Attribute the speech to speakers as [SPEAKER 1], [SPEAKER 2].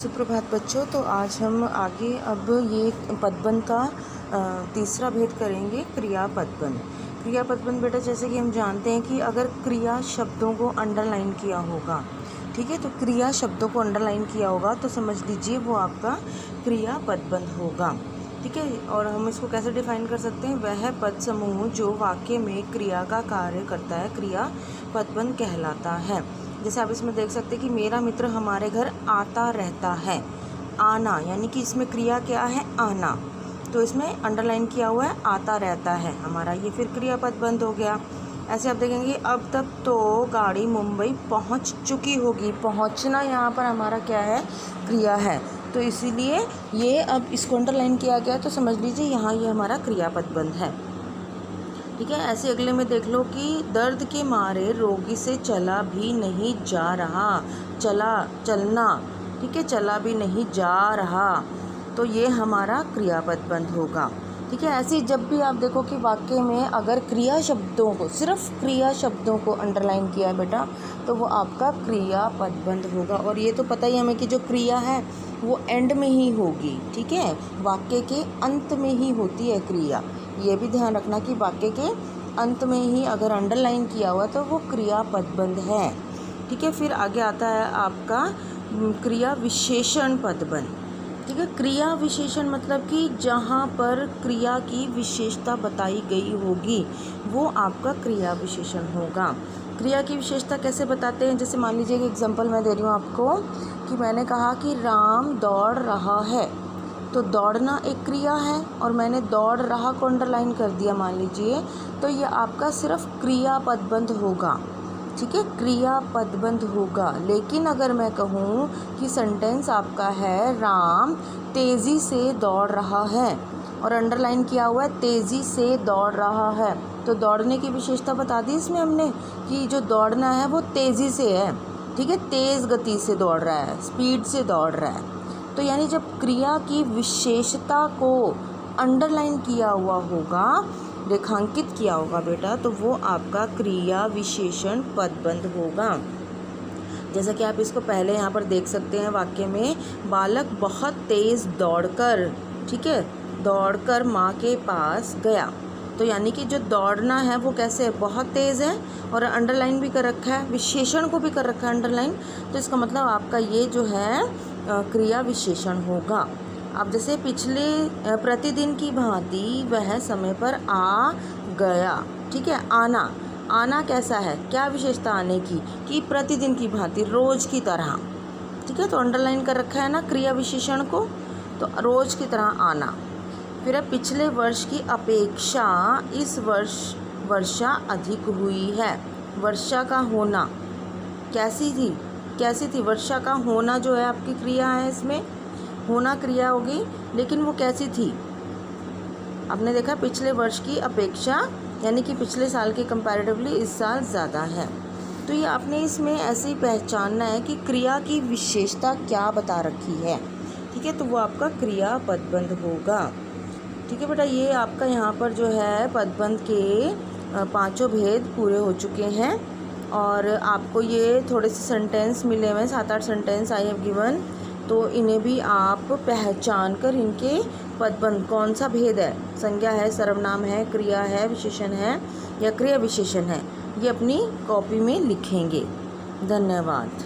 [SPEAKER 1] सुप्रभात बच्चों। तो आज हम आगे अब ये पदबंध का तीसरा भेद करेंगे, क्रिया पदबंध। क्रिया पदबंध बेटा, जैसे कि हम जानते हैं कि अगर क्रिया शब्दों को अंडरलाइन किया होगा, ठीक है, तो क्रिया शब्दों को अंडरलाइन किया होगा तो समझ लीजिए वो आपका क्रिया पदबंध होगा, ठीक है। और हम इसको कैसे डिफाइन कर सकते हैं? वह पद समूह जो वाक्य में क्रिया का कार्य करता है क्रिया पदबंध कहलाता है। जैसे आप इसमें देख सकते हैं कि मेरा मित्र हमारे घर आता रहता है। आना यानी कि इसमें क्रिया क्या है? आना। तो इसमें अंडरलाइन किया हुआ है आता रहता है हमारा, ये फिर क्रिया पदबंध हो गया। ऐसे आप देखेंगे अब तक तो गाड़ी मुंबई पहुंच चुकी होगी। पहुंचना यहाँ पर हमारा क्या है? क्रिया है। तो इसीलिए ये अब इसको अंडरलाइन किया गया तो समझ लीजिए यहाँ ये हमारा क्रिया पदबंध है, ठीक है। ऐसे अगले में देख लो कि दर्द के मारे रोगी से चला भी नहीं जा रहा। चलना, ठीक है, चला भी नहीं जा रहा, तो ये हमारा क्रिया पदबंध होगा, ठीक है। ऐसे जब भी आप देखो कि वाक्य में अगर क्रिया शब्दों को, सिर्फ क्रिया शब्दों को अंडरलाइन किया है बेटा, तो वो आपका क्रिया पदबंध होगा। और ये तो पता ही हमें कि जो क्रिया है वो एंड में ही होगी, ठीक है, वाक्य के अंत में ही होती है क्रिया। ये भी ध्यान रखना कि वाक्य के अंत में ही अगर अंडरलाइन किया हुआ तो वो क्रिया पदबंध है, ठीक है। फिर आगे आता है आपका क्रिया विशेषण पदबंध, ठीक है। क्रिया विशेषण मतलब कि जहाँ पर क्रिया की विशेषता बताई गई होगी वो आपका क्रिया विशेषण होगा। क्रिया की विशेषता कैसे बताते हैं? जैसे मान लीजिए कि एग्जांपल मैं दे रही हूँ आपको कि मैंने कहा कि राम दौड़ रहा है, तो दौड़ना एक क्रिया है और मैंने दौड़ रहा को अंडरलाइन कर दिया मान लीजिए, तो ये आपका सिर्फ क्रिया पदबंध होगा, ठीक है, क्रिया पदबंध होगा। लेकिन अगर मैं कहूँ कि सेंटेंस आपका है राम तेज़ी से दौड़ रहा है और अंडरलाइन किया हुआ है तेज़ी से दौड़ रहा है, तो दौड़ने की विशेषता बता दी इसमें हमने कि जो दौड़ना है वो तेज़ी से है, ठीक है, तेज़ गति से दौड़ रहा है, स्पीड से दौड़ रहा है। तो यानी जब क्रिया की विशेषता को अंडरलाइन किया हुआ होगा, रेखांकित किया होगा बेटा, तो वो आपका क्रिया विशेषण पदबंध होगा। जैसा कि आप इसको पहले यहाँ पर देख सकते हैं वाक्य में, बालक बहुत तेज़ दौड़कर, ठीक है, दौड़कर माँ के पास गया, तो यानी कि जो दौड़ना है वो कैसे है? बहुत तेज़ है और अंडरलाइन भी कर रखा है, विशेषण को भी कर रखा है अंडरलाइन, तो इसका मतलब आपका ये जो है क्रिया विशेषण होगा। अब जैसे पिछले प्रतिदिन की भांति वह समय पर आ गया, ठीक है। आना कैसा है? क्या विशेषता आने की? कि प्रतिदिन की भांति, रोज़ की तरह, ठीक है, तो अंडरलाइन कर रखा है ना क्रिया विशेषण को, तो रोज़ की तरह आना। फिर पिछले वर्ष की अपेक्षा इस वर्ष वर्षा अधिक हुई है। वर्षा का होना कैसी थी? वर्षा का होना जो है आपकी क्रिया है, इसमें होना क्रिया होगी, लेकिन वो कैसी थी? आपने देखा पिछले वर्ष की अपेक्षा यानी कि पिछले साल के कंपैरेटिवली इस साल ज़्यादा है। तो ये आपने इसमें ऐसे ही पहचानना है कि क्रिया की विशेषता क्या बता रखी है, ठीक है, तो वो आपका क्रिया पदबंध होगा, ठीक है बेटा। ये आपका यहाँ पर जो है पदबंध के पांचों भेद पूरे हो चुके हैं और आपको ये थोड़े से सेंटेंस मिले हुए हैं, 7-8 सेंटेंस आई हैव गिवन, तो इन्हें भी आप पहचान कर इनके पदबंध कौन सा भेद है, संज्ञा है, सर्वनाम है, क्रिया है, विशेषण है या क्रिया विशेषण है, ये अपनी कॉपी में लिखेंगे। धन्यवाद।